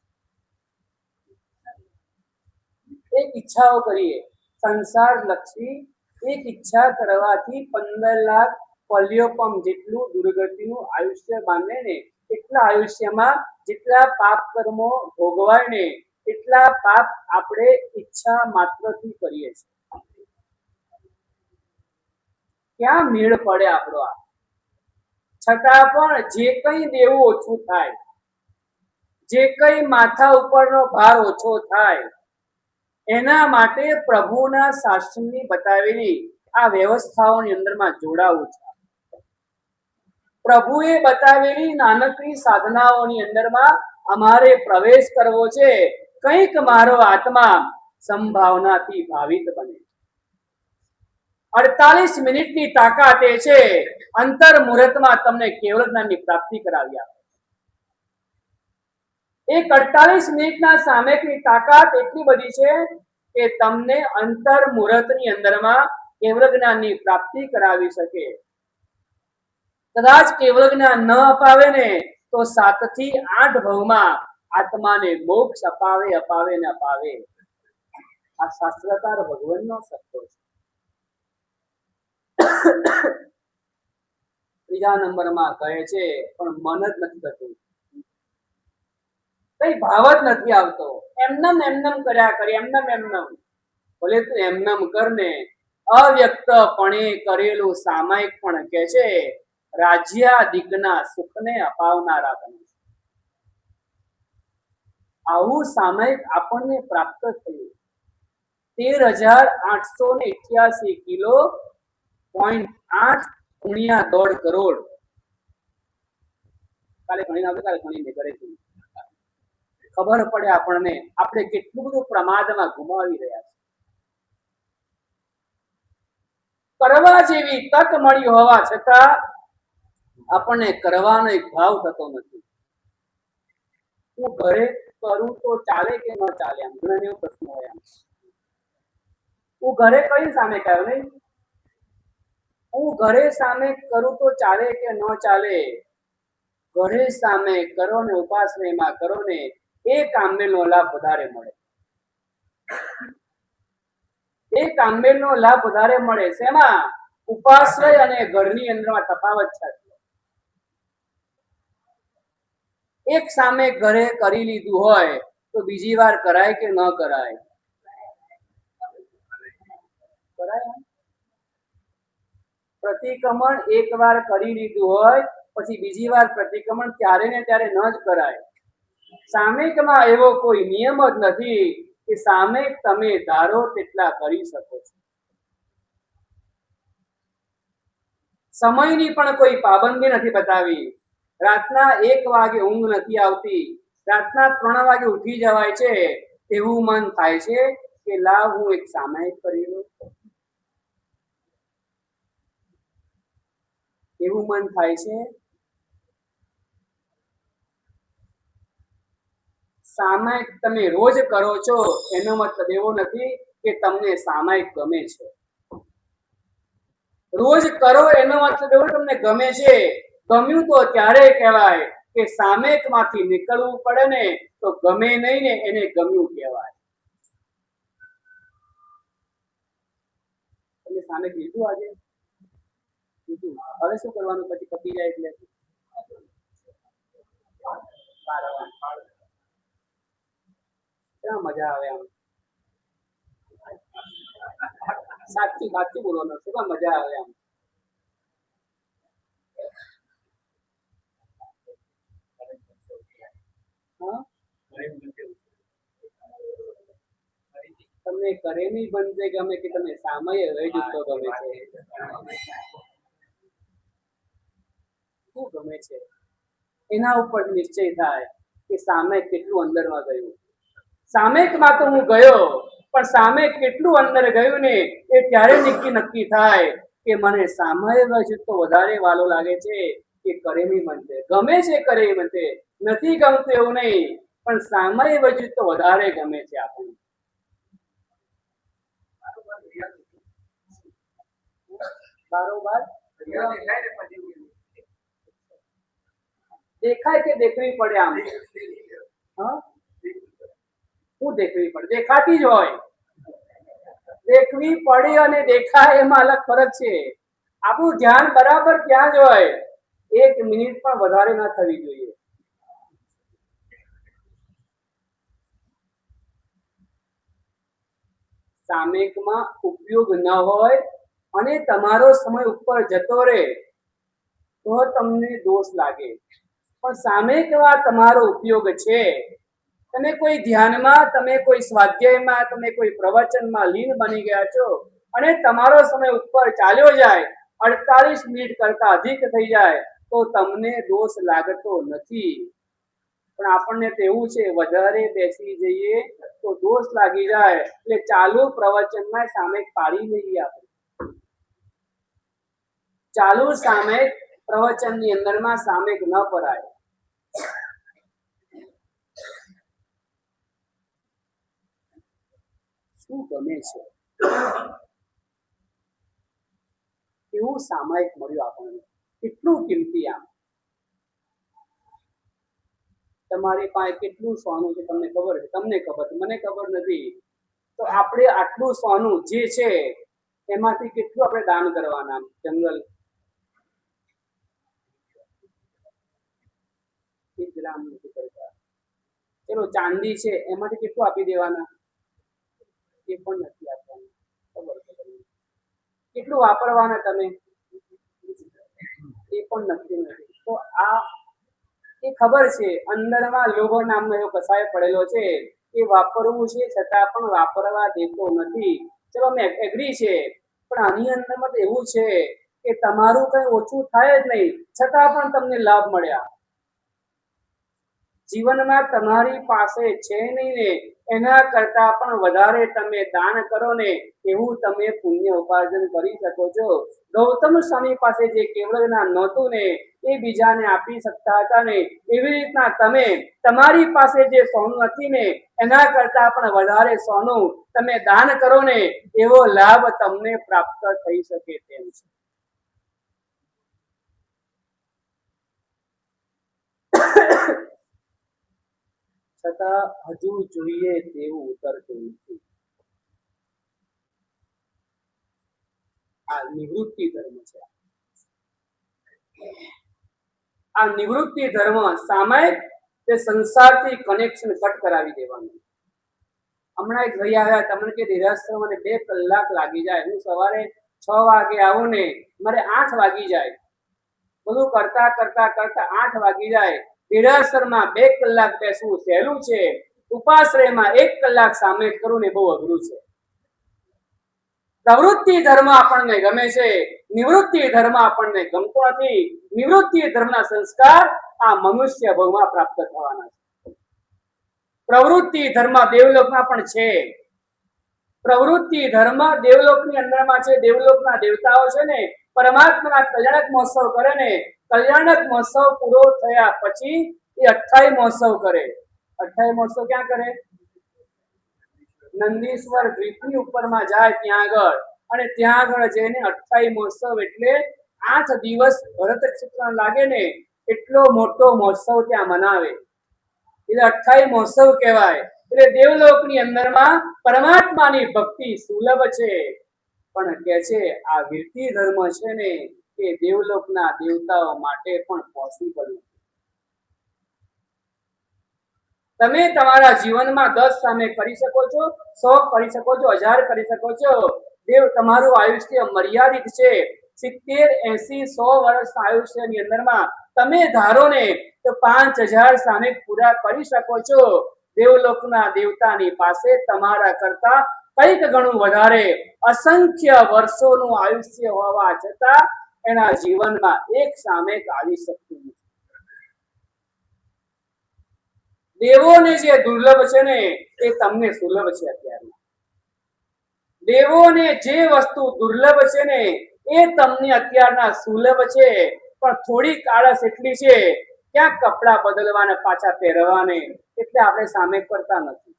એક ઈચ્છાઓ કરીએ સંસાર લક્ષી એક ઈચ્છા કરવાથી 15 લાખ પલ્યોપમ જેટલું દુર્ગતિનું આયુષ્ય બાંધે ને એટલા આયુષ્યમાં જેટલા પાપ કર્મો ભોગવાય ને એટલા પાપ આપણે ઈચ્છા માત્રથી કરીએ છીએ. ક્યાં મેળ પડે આપણો આ? છતાં પણ જે કઈ દેવું ઓછું થાય, જે કઈ માથા ઉપરનો ભાર ઓછો થાય, એના માટે પ્રભુના શાસ્ત્રની બતાવેલી આ વ્યવસ્થાઓની અંદરમાં જોડાવું છે. પ્રભુએ બતાવેલી નાનકડી સાધનાઓની અંદરમાં અમારે પ્રવેશ કરવો છે. કંઈક મારો આત્મા સંભાવનાથી ભાવિત બને. 48 મિનિટની તાકાત એ છે અંતર મુહૂર્તમાં તમને કેવળ જ્ઞાનની પ્રાપ્તિ કરાવી આપે. એક 48 મિનિટના સામયિકની તાકાત એટલી બધી છે કે તમને અંતર મુહૂર્તની અંદરમાં કેવળ જ્ઞાનની પ્રાપ્તિ કરાવી શકે. કદાચ કેવળ જ્ઞાન ન અપાવે ને તો 7 થી 8 ભવમાં આત્માને મોક્ષ અપાવે અપાવે ને અપાવે. આ શાસ્ત્રકાર ભગવાનનો શબ્દો છે. ત્રીજા નંબરમાં કહે છે પણ મન જ નથી થતું, કઈ ભાવ જ નથી આવતો. એમનેમ કર્યા કરે, એમનેમ ભલે તું એમનેમ કરને. અવ્યક્તપણે કરેલું સામાયિક પણ કે છે રાજ્યાદિકના સુખને અપાવનારા બને. આવું સામાયિક આપણને પ્રાપ્ત થયું. 13,888 કિલો 0.8 ગુણ્યા 1.5 કરોડ. કાલે ગણીને આવતો, કાલે ગણીને કરે છે. ખબર પડે આપણને આપણે કેટલું બધું પ્રમાદમાં ગુમાવી રહ્યા છે. કરવા જેવી તક મળી હોવા છતાં આપણને કરવાનો એક ભાવ થતો નથી. હું ઘરે કરું તો ચાલે કે ન ચાલે? આમ ઘણા એવો પ્રશ્ન હોય. હું ઘરે કઈ સામે કહ્યું નહીં, હું ઘરે સામે કરું તો ચાલે કે ન ચાલે? ઘરે સામે કરો ને ઉપાસનામાં કરો ને એ કામનો લાભ વધારે મળે. એ કામનો લાભ વધારે મળે. શેમાં? ઉપાશ્રય અને ઘરની અંદરમાં તફાવત છે. એક સામે ઘરે કરી લીધું હોય તો બીજી વાર કરાય કે ન કરાય? કરાય. પ્રતિક્રમણ એક વાર કરી લીધું હોય પછી બીજી વાર પ્રતિક્રમણ ત્યારે ને ત્યારે ન જ કરાય. સામયિકમાં એવો કોઈ નિયમ જ નથી કે સામયિક તમે ધારો તેટલા કરી શકો છો. સમયની પણ કોઈ પાબંદી નથી બતાવી. રાતના 1 વાગે ઊંઘ નથી આવતી, રાતના 3 વાગે ઉઠી જવાય છે. એવું મન થાય છે કે લાવ હું એક સામયિક કરી લઉં. એવું મન થાય છે. સામયિક તમે રોજ કરો છો એનો મતલબ એવો નથી કે તમને સામયિક ગમે છે. રોજ કરો એનો મતલબ એવો તમને ગમે છે. ગમ્યું તો ત્યારે કહેવાય કે સામયિક માંથી નીકળવું પડે ને તો ગમે નહીં ને એને ગમ્યું કહેવાય. તમે સામયિક લીધું આજે? લીધું. હવે શું કરવાનું પછી પતી જાય એટલે? ક્યાં મજા આવે આમ? સાચું સાચું બોલવાનું. શું મજા આવે આમ? તમને કરેની બંધે ગમે કે તમને સામયે વય જતો ગમે છે? શું ગમે છે એના ઉપર નિશ્ચય થાય કે સામે કેટલું અંદરમાં ગયું. સામેકમાં તો હું ગયો, પણ સામે કેટલું અંદર ગયું ને એ ત્યારે નક્કી થાય કે મને સામયે જતો વધારે વાલો લાગે છે કે કરેની બંધે. ગમે છે કરે બંધે, નથી ગમતું એવું નહીં, પણ સામયે વજુ તો વધારે ગમે છે આપણને. બારોબાર દેખાય કે દેખવી પડે? આમ શું દેખવી પડે? દેખાતી જ હોય. દેખવી પડે અને દેખાય એમાં અલગ ફરક છે. આપણું ધ્યાન બરાબર ત્યાં જ હોય, 1 મિનિટ પણ વધારે ના થવી જોઈએ. સામેકમાં ઉપયોગ ન હોય અને તમારો સમય ઉપર જતો રહે તો તમને દોષ લાગે, પણ સામેકમાં તમારો ઉપયોગ છે. તમે કોઈ ધ્યાનમાં, તમે કોઈ સ્વાધ્યાયમાં, તમે કોઈ પ્રવચનમાં લીન બની ગયા છો અને તમારો સમય ઉપર ચાલ્યો જાય, 48 મિનિટ કરતા અધિક થઈ જાય તો તમને દોષ લાગતો નથી. પણ આપણને તો એવું છે, વધારે બેસી જઈએ તો દોષ લાગી જાય, એટલે ચાલુ પ્રવચનમાં સામે પાડી લઈએ. આપણે ચાલુ સામે પ્રવચનની અંદરમાં સામેક ન પરાય. શું ગમે છે એવું સામાયિક મળ્યું આપણને, કેટલું કિંમતી. આમ તમારી પાસે કેટલું સોનું છે તમને ખબર છે? તમને ખબર છે, મને ખબર નથી. તો આપણે આટલું સોનું જે છે એમાંથી કેટલું આપણે દાન કરવાના? જંગલ 1 ગ્રામ નથી કરતા. ચલો ચાંદી છે એમાંથી કેટલું આપી દેવાના? એ પણ નથી આપવાનું. ખબર કેટલું વાપરવાના તમે? એ પણ નક્કી નથી. તો આ એ ખબર છે અંદરમાં લોભ નામનો એવો કસાય પડેલો છે, એ વાપરવું છે છતાં પણ વાપરવા દેતો નથી. ચલો મેં એગ્રી છે, પણ આની અંદરમાં તો એવું છે કે તમારું કઈ ઓછું થાય જ નહીં, છતાં પણ તમને લાભ મળ્યા. જીવનમાં તમારી પાસે છે નહીં ને એના કરતા પણ વધારે તમે દાન કરો ને એવું તમે પુણ્ય ઉપાર્જન કરી શકો છો. ગૌતમ સ્વામી પાસે જે કેવળ જ્ઞાન નહોતું ને એ બીજાને આપી શકતા હતા ને, એવી રીતના તમે તમારી પાસે જે સોનું નથી ને એના કરતા પણ વધારે સોનું તમે દાન કરો ને એવો લાભ તમને પ્રાપ્ત થઈ શકે તેમ છે. છતાં હજુ જોઈએ તેવું ઉતરતું નથી. આ નિવૃત્તિ ધર્મ છે. આ નિવૃત્તિ ધર્મ સામાયિક તે સંસારથી કનેક્શન કટ કરાવી દેવાનું. હમણાં એક ભાઈ આવ્યા, તમને કે નિરાશ્રમ મને 2 કલાક લાગી જાય. હું સવારે 6 વાગે આવું ને મારે 8 વાગી જાય. બધું કરતા કરતા કરતા 8 વાગી જાય. નિરાશ્રમમાં 2 કલાક બેસવું સહેલું છે, ઉપાશ્રયમાં 1 કલાક સામે કરવું ને બહુ અઘરું છે. પ્રવૃત્તિ ધર્મ આપણને ગમે છે, નિવૃત્તિ ધર્મ આપણને ગમતો નથી. નિવૃત્તિ ધર્મના સંસ્કાર આ મનુષ્ય ભવમાં પ્રાપ્ત થવાના છે. પ્રવૃત્તિ ધર્મ દેવલોકમાં પણ છે. પ્રવૃત્તિ ધર્મ દેવલોકની અંદરમાં છે. દેવલોકના દેવતાઓ છે ને પરમાત્માના કલ્યાણક મહોત્સવ કરે ને, કલ્યાણક મહોત્સવ પૂરો થયા પછી એ 28 મહોત્સવ કરે. 28 મહોત્સવ ક્યાં કરે? નંદીશ્વર દ્વીપની ઉપરમાં જાય ત્યાં આગળ, અને ત્યાં આગળ જઈને 28 મહોત્સવ એટલે 8 દિવસ ભરત ક્ષેત્ર લાગે ને એટલો મોટો મહોત્સવ ત્યાં મનાવે. એટલે 28 મહોત્સવ કહેવાય. એટલે દેવલોકની અંદરમાં પરમાત્માની ભક્તિ સુલભ છે, પણ કે છે આ વિરતિ ધર્મ છે ને એ દેવલોકના દેવતાઓ માટે પણ પોસિબલ નથી. તમે તમારા જીવનમાં 10 સામે કરી શકો છો, 100 કરી શકો છો, 1000 કરી શકો છો. દેવ તમારું આયુષ્ય મર્યાદિત છે. 70, 80, 100 વર્ષના આયુષ્યની અંદરમાં તમે ધારો ને તો 5000 સામે પૂરા કરી શકો છો. દેવલોકના દેવતાની પાસે તમારા કરતા કંઈક ઘણું વધારે અસંખ્ય વર્ષોનું આયુષ્ય હોવા છતાં એના જીવનમાં એક સામેક આવી શકતું નથી. દેવોને જે દુર્લભ છે ને એ તમને સુલભ છે. અત્યારમાં દેવોને જે વસ્તુ દુર્લભ છે ને એ તમને અત્યારના સુલભ છે. પણ થોડીક આળસ એટલી છે, ક્યાંક કપડા બદલવાને પાછા પહેરવાને, એટલે આપણે સામે કરતા નથી.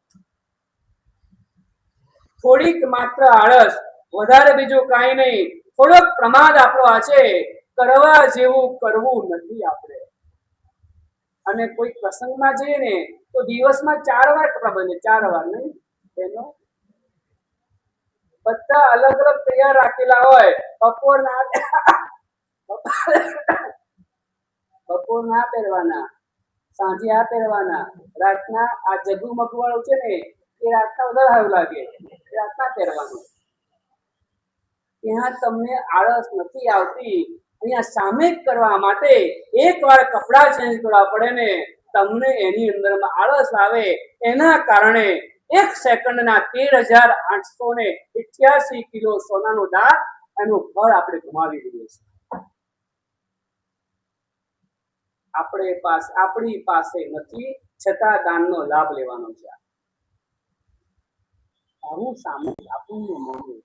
થોડીક માત્ર આળસ, વધારે બીજું કાંઈ નહીં. થોડોક પ્રમાદ આપણો આ છે, કરવા જેવું કરવું નથી આપણે. અને કોઈ પ્રસંગમાં જઈએ ને તો દિવસમાં 4 વાર કપડા બદલે, 4 વાર નહીં તેનો બધા અલગ અલગ તૈયાર રાખેલા હોય. બપોરના પહેરવાના, સાંજે આ પહેરવાના, રાતના આ જગુમગુ વાળું છે ને એ રાતના વધારે સારું લાગે, રાતના પહેરવાનું. ત્યાં તમને આળસ નથી આવતી. અહીંયા સામે કરવા માટે એકવાર કપડા ચેન્જ કરવા પડે ને તમને એની અંદરમાં આળસ આવે. એના કારણે 1 સેકન્ડના 13,888 કિલો સોનાનું દાન એનું ફળ આપણે ગુમાવી દઈએ છીએ. આપણી પાસે નથી, છતાં દાનનો લાભ લેવાનો છે. આવું સામે આપણને મળ્યું.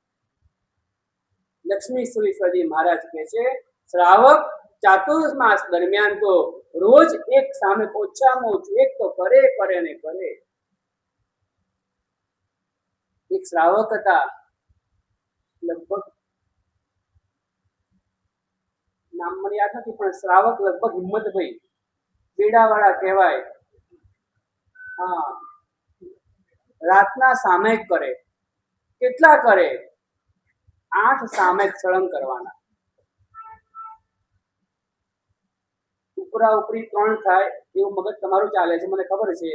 લક્ષ્મી સુરેશ્વરજી મહારાજ કહે છે, શ્રાવક ચાતુર્માસ દરમિયાન તો રોજ એક સામે ઓછામાં ઓછું એક તો કરે ને કરે. એક શ્રાવક હતા, લગભગ નામ મને યાદ નથી, પણ શ્રાવક લગભગ હિંમતભાઈ બેડાવાળા કહેવાય. હા, રાતના સામેક કરે. કેટલા કરે? 8 સામેક સળંગ કરવાના. ઉપરા ઉપરી 3 થાય એવું મગજ તમારું ચાલે છે, મને ખબર છે.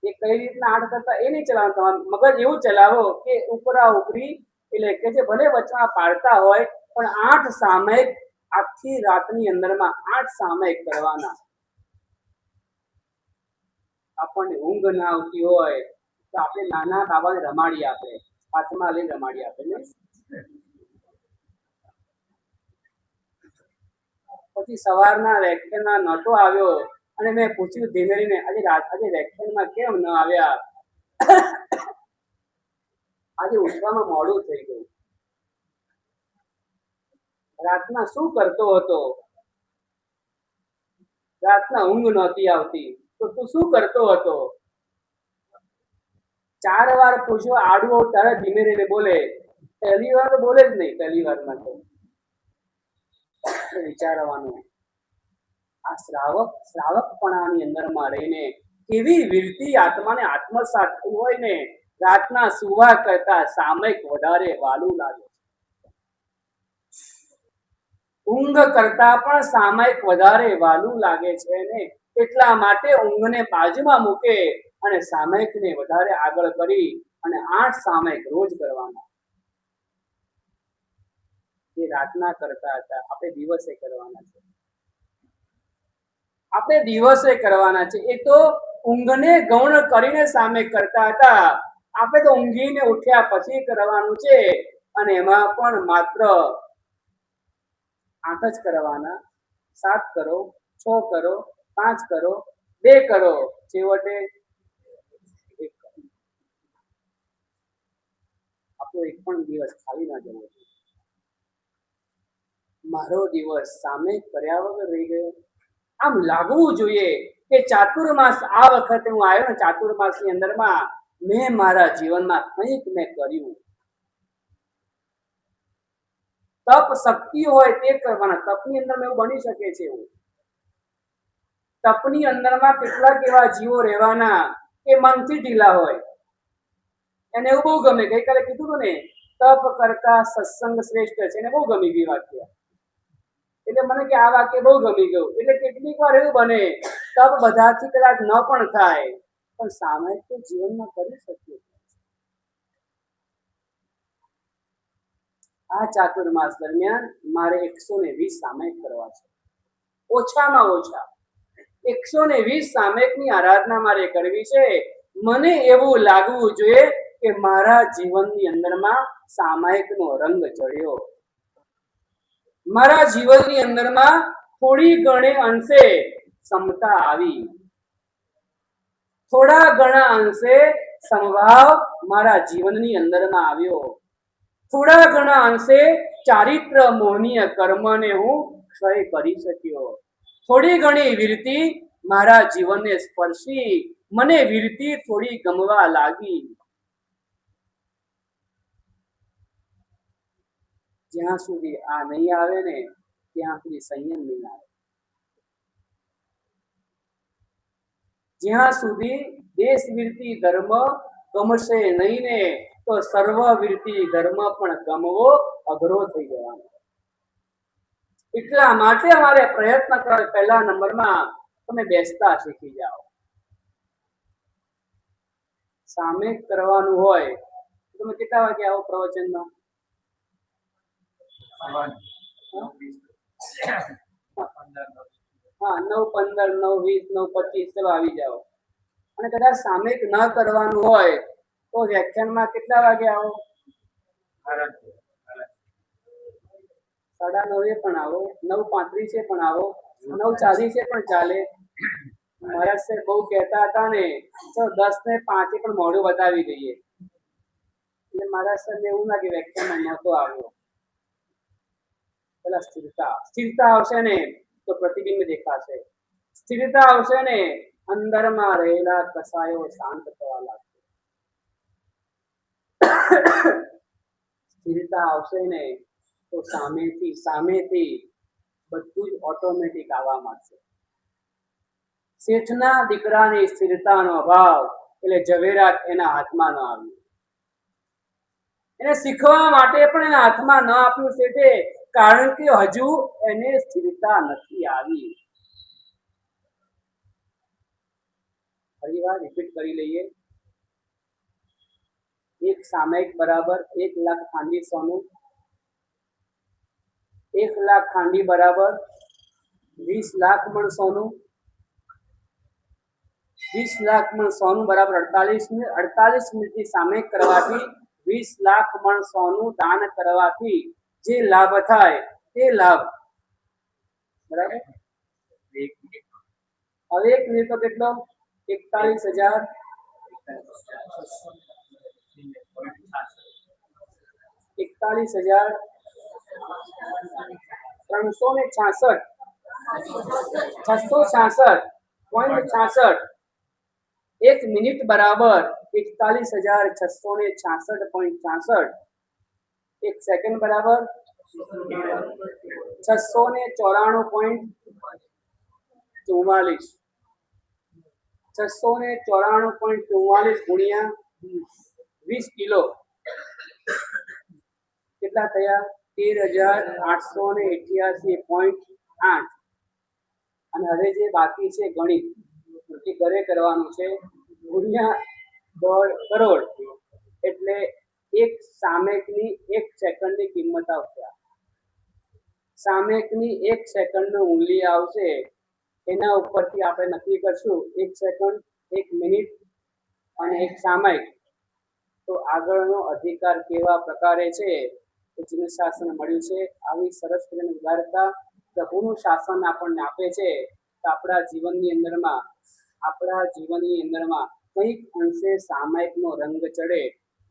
એ કઈ રીતના 8 કરતા એ નહીં ચલાવવાનું. તમારું મગજ એવું ચલાવો કે ઉપરા ઉપરી, એટલે કે જે ભલે વચમાં પાડતા હોય પણ 8 સામેક આખી રાતની અંદરમાં 8 સામેક કરવાના. આપણને ઊંઘ ના આવતી હોય તો આપણે નાના બાબાને રમાડી આપે, હાથમાં લઈને રમાડી આપે ને. પછી સવારના વ્યાખ્યાનમાં નહોતો આવ્યો અને મેં પૂછ્યું ધીમેરીને, આજે વ્યાખ્યાનમાં કેમ ન આવ્યા? આજે ઉઠવામાં મોડું થઈ ગયું. રાતના શું કરતો હતો? રાતના ઊંઘ નહોતી આવતી તો તું શું કરતો હતો? 4 વાર પૂછો આડવો ત્યારે ધીમે રહીને બોલે. પહેલી વાર તો બોલે જ નહીં. પહેલી વારમાં તો વિચારવાનું. આ શ્રાવકપણાની અંદરમાં રહીને કેવી વીરતી આત્માને આત્મસાત થઈ હોય ને, રાતના સુવા કરતા સામયિક વધારે વાલું લાગે. ઊંઘ કરતા પણ સામયિક વધારે વાલું લાગે છે ને, એટલા માટે ઊંઘને બાજુમાં મૂકે અને સામયિકને વધારે આગળ કરી અને 8 સામયિક રોજ કરવાના. એ રાતના કરતા હતા, આપણે દિવસે કરવાના છે. આપણે દિવસે કરવાના છે. એ તો ઊંઘને ગૌણ કરીને સામે કરતા હતા. આપણે તો ઊંઘીને ઉઠ્યા પછી કરવાનું છે. અને એમાં પણ માત્ર 8 જ કરવાના. 7 કરો, 6 કરો, 5 કરો, 2 કરો, છેવટે 1 કરો. આપણો એક પણ દિવસ ખાલી ના જવો જોઈએ. મારો દિવસ સામે કર્યા વગર રહી ગયો. આમ લાગવું જોઈએ કે ચાતુર્માસ આ વખતે હું આવ્યો ને, ચાતુર્માસની અંદરમાં મેં મારા જીવનમાં કંઈક મેં કર્યું. તપ શક્તિ હોય તે કરવાના. તપની અંદર એવું બની શકે છે. એવું તપની અંદરમાં કેટલાક એવા જીવો રહેવાના કે મનથી ઢીલા હોય, એને એવું બહુ ગમે. ગઈકાલે કીધું હતું ને, તપ કરતા સત્સંગ શ્રેષ્ઠ છે. એને બહુ ગમી ગયું વાક્ય. એટલે મને કે આ વાક્ય બહુ ગમી ગયું. એટલે કેટલીક વાર એવું બને, તપ બધાથી કદાચ ન પણ થાય, પણ સામાયિક તો જીવનમાં કરી શકીએ. આ ચાતુર્માસ દરમિયાન મારે 120 સામયિક કરવા છે. ઓછામાં ઓછા 120 સામયિકની આરાધના મારે કરવી છે. મને એવું લાગવું જોઈએ કે મારા જીવનની અંદરમાં સામાયિકનો રંગ ચડ્યો, મારા જીવનની અંદરમાં થોડી ઘણી અંશે સમતા આવી, થોડા ઘણા અંશે સમભાવ મારા જીવનની અંદરમાં આવ્યો, થોડા ઘણા અંશે ચારિત્ર મોહનીય કર્મને હું ક્ષય કરી શક્યો, થોડી ઘણી વીરતી મારા જીવનને સ્પર્શી મને વીરતી થોડી ગમવા લાગી. જ્યાં સુધી આ નહીં આવે ને ત્યાં સુધી સંયમ નહીં આવે. જ્યાં સુધી દેશ વીરતી ધર્મ ગમશે નહીં ને તો સર્વ વીરતી ધર્મ પણ ગમવો અઘરો થઈ જવાનો. એટલા માટે અમારે પ્રયત્ન કરો. પહેલા નંબરમાં તમે બેસતા શીખી જાઓ. સામે કરવાનું હોય તમે કેટલા વાગે આવો પ્રવચનમાં? હા, 9:15, 9:20, 9:25 ચલો આવી જાઓ. અને કદાચ સામયિક ન કરવાનું હોય તો વ્યાખ્યાનમાં કેટલા વાગે આવો? 9:30 પણ આવો, 9:35 પણ આવો, 9:40 પણ ચાલે. મહારાજ સાહેબ બહુ કહેતા હતા ને, તો 10:05 પણ મોડું બતાવી દઈએ. એટલે મહારાજ સાહેબ એવું લાગે વ્યાખ્યાનમાં નહોતો આવ્યો. પેલા સ્થિરતા આવશે ને તો પ્રતિબિંબ દેખાશે. સ્થિરતા આવશે ને અંદરમાં રહેલા કસાયો શાંત થવા લાગશે. સ્થિરતા આવશે ને તો સામેથી બધું જ ઓટોમેટિક આવવા માંડશે. શેઠના દીકરાની સ્થિરતાનો અભાવ એટલે ઝવેરાત એના હાથમાં ન આવ્યું. એને શીખવા માટે પણ એના હાથમાં ન આપ્યું શેઠે, કારણ કે હજુ એને સ્થિરતા નથી આવી. ફરી વાર રિપીટ કરી લઈએ. એક સામયિક બરાબર 1 લાખ ખાંડી સોનું, 1 લાખ ખાંડી બરાબર 20 લાખ મણ સોનું, 20 લાખ મણ સોનું બરાબર 48 મિનિટની સામયિક કરવાથી 20 લાખ મણ સોનું દાન કરવાથી જે લાભ થાય તે લાભ બરાબર. હવે 1 મિનિટ તો કેટલો? 41,000 666.66 1 મિનિટ બરાબર 41,666.66. 1 સેકન્ડ બરાબર 694.44. 694.44 ગુણ્યા 20 કિલો કેટલા થયા? 13,888.8. અને હવે જે બાકી છે ગણિત એ ઘરે કરવાનું છે. ગુણ્યા 1.5 કરોડ એટલે એક સામયિકની 1 સેકન્ડની કિંમત આવશે. સામયિકની 1 સેકન્ડનું મૂલ્ય આવશે. એના ઉપરથી આપણે નક્કી કરશું 1 સેકન્ડ, 1 મિનિટ અને 1 સામયિક. તો આગળનો અધિકાર કેવા પ્રકારે છે એ જીવન શાસન મળ્યું છે. આવી સરસ કરીને ઉદારતા પ્રભુનું શાસન આપણને આપે છે. તો આપણા જીવનની અંદરમાં કંઈક અંશે સામાયિકનો રંગ ચડે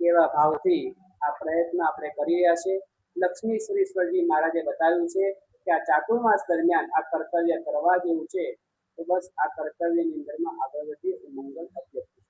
તેવા ભાવથી આ પ્રયત્ન આપણે કરી રહ્યા છે. લક્ષ્મી શ્રીશ્વરજી મહારાજે બતાવ્યું છે કે આ ચાતુર્માસ દરમિયાન આ કર્તવ્ય કરવા જેવું છે. તો બસ આ કર્તવ્યની અંદરમાં આગળ વધીએ. મંગલ અભ્યર્થના.